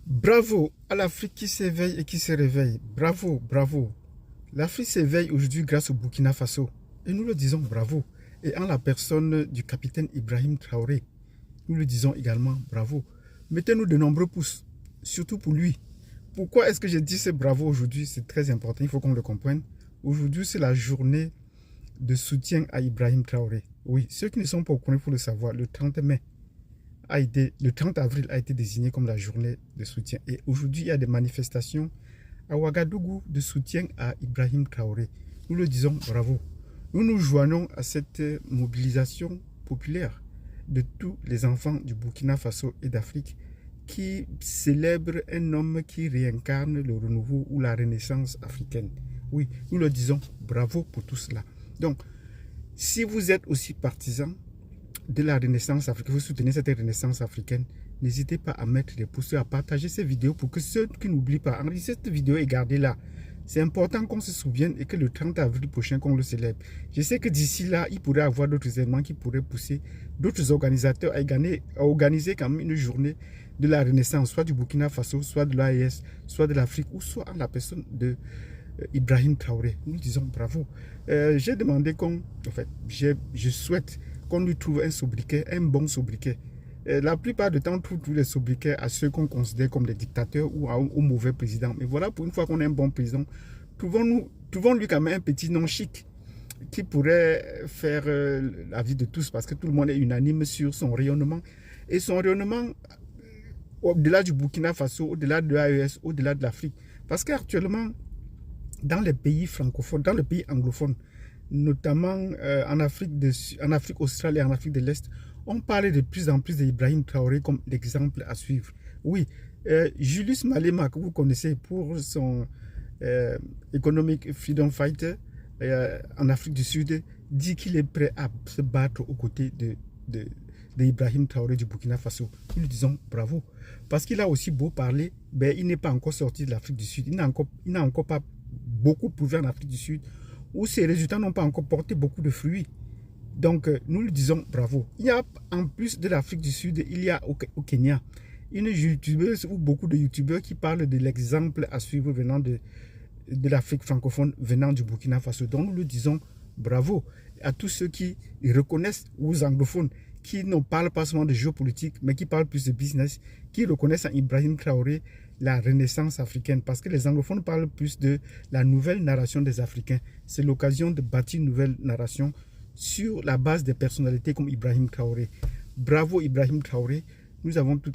Bravo à l'Afrique qui s'éveille et qui se réveille. Bravo, bravo. L'Afrique s'éveille aujourd'hui grâce au Burkina Faso. Et nous le disons bravo. Et en la personne du capitaine Ibrahim Traoré, nous le disons également bravo. Mettez-nous de nombreux pouces, surtout pour lui. Pourquoi est-ce que je dis ce bravo aujourd'hui? C'est très important, il faut qu'on le comprenne. Aujourd'hui, c'est la journée de soutien à Ibrahim Traoré. Oui, ceux qui ne sont pas au courant, il faut le savoir, le 30 avril a été désigné comme la journée de soutien. Et aujourd'hui, il y a des manifestations à Ouagadougou de soutien à Ibrahim Traoré. Nous le disons bravo. Nous nous joignons à cette mobilisation populaire de tous les enfants du Burkina Faso et d'Afrique qui célèbrent un homme qui réincarne le renouveau ou la renaissance africaine. Oui, nous le disons bravo pour tout cela. Donc, si vous êtes aussi partisan de la renaissance africaine, vous soutenez cette renaissance africaine, n'hésitez pas à mettre des pouces, à partager ces vidéos pour que ceux qui n'oublient pas, enregistrez cette vidéo et gardez-la. C'est important qu'on se souvienne et que le 30 avril prochain, qu'on le célèbre. Je sais que d'ici là, il pourrait y avoir d'autres éléments qui pourraient pousser d'autres organisateurs à organiser quand même une journée de la renaissance, soit du Burkina Faso, soit de l'AES, soit de l'Afrique, ou soit en la personne de Ibrahim Traoré. Nous disons bravo. J'ai demandé je souhaite qu'on lui trouve un sobriquet, un bon sobriquet. La plupart du temps, on trouve tous les sobriquets à ceux qu'on considère comme des dictateurs ou aux mauvais présidents. Mais voilà, pour une fois qu'on a un bon président, trouvons-lui quand même un petit nom chic qui pourrait faire la vie de tous, parce que tout le monde est unanime sur son rayonnement. Et son rayonnement, au-delà du Burkina Faso, au-delà de l'AES, au-delà de l'Afrique. Parce qu'actuellement, dans les pays francophones, dans les pays anglophones, notamment en Afrique australe et en Afrique de l'Est, on parle de plus en plus d'Ibrahim Traoré comme l'exemple à suivre. Oui, Julius Malema, que vous connaissez pour son Economic Freedom Fighter en Afrique du Sud, dit qu'il est prêt à se battre aux côtés d'Ibrahim Traoré du Burkina Faso. Nous lui disons bravo. Parce qu'il a aussi beau parler, ben, il n'est pas encore sorti de l'Afrique du Sud. Il n'a encore pas beaucoup prouvé en Afrique du Sud, où ses résultats n'ont pas encore porté beaucoup de fruits. Donc, nous lui disons bravo. Il y a, en plus de l'Afrique du Sud, il y a au Kenya une youtubeuse ou beaucoup de youtubeurs qui parlent de l'exemple à suivre venant de l'Afrique francophone, venant du Burkina Faso. Donc, nous lui disons bravo à tous ceux qui reconnaissent, aux anglophones, qui ne parlent pas seulement de géopolitique, mais qui parlent plus de business, qui reconnaissent à Ibrahim Traoré la renaissance africaine, parce que les anglophones parlent plus de la nouvelle narration des Africains. C'est l'occasion de bâtir une nouvelle narration sur la base des personnalités comme Ibrahim Traoré. Bravo Ibrahim Traoré, nous avons tout en